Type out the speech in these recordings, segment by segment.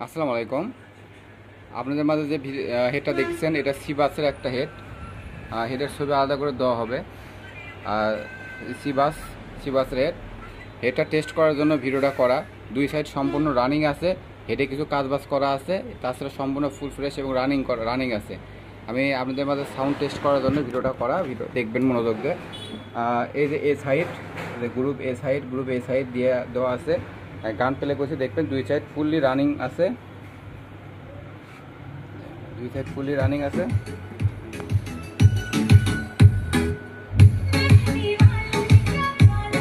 আসসালামু আলাইকুম। আপনাদের মাঝে যে হেডটা দেখছেন এটা সিবাসের একটা হেডের ছবি আলাদা করে দেওয়া হবে। আর সিবাসের হেডটা টেস্ট করার জন্য ভিডিওটা করা। দুই সাইড সম্পূর্ণ রানিং আছে, হেডে কিছু কাজবাজ করা আছে, তাছাড়া সম্পূর্ণ ফুল ফ্রেশ এবং রানিং আছে। আমি আপনাদের মাঝে সাউন্ড টেস্ট করার জন্য ভিডিওটা করা, ভিডিও দেখবেন মনোযোগ দিয়ে। এই যে গ্রুপ এ সাইড দিয়ে দেওয়া আছে, গান প্লে করছি দেখবেন। দুই সাইড ফুললি রানিং আছে,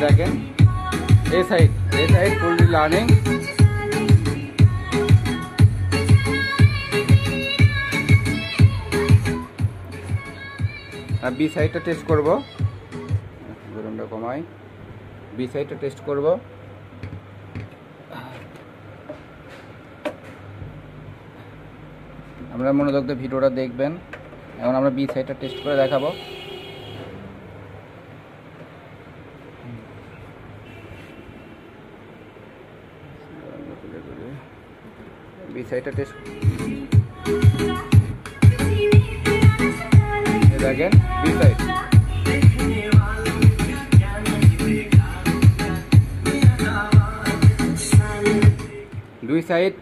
দেখেন। এই সাইড ফুললি রানিং। বি সাইডটা টেস্ট করব, গরমটা কমাই। বি সাইডটা টেস্ট করব। আপনারা মনোযোগ দিয়ে ভিডিওটা দেখবেন। এখন আমরা বি সাইডটা টেস্ট করে দেখাবো। বি সাইডটা টেস্ট দেখেন। বি সাইড দুই সাইড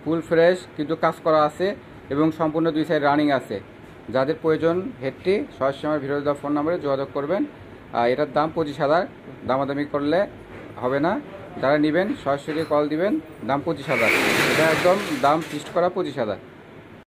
ফুল ফ্রেশ কিন্তু কাজ করা আছে এবং সম্পূর্ণ দুই সাইড রানিং আছে। যাদের প্রয়োজন হেডটি সরাসরি আমার ভিডিও দেওয়া ফোন নম্বরে যোগাযোগ করবেন। এটার দাম 25,000, দামাদামি করলে হবে না। যারা নেবেন সরাসরি কল দিবেন, দাম 25,000। এটা একদম দাম ফিক্সড করা 25,000।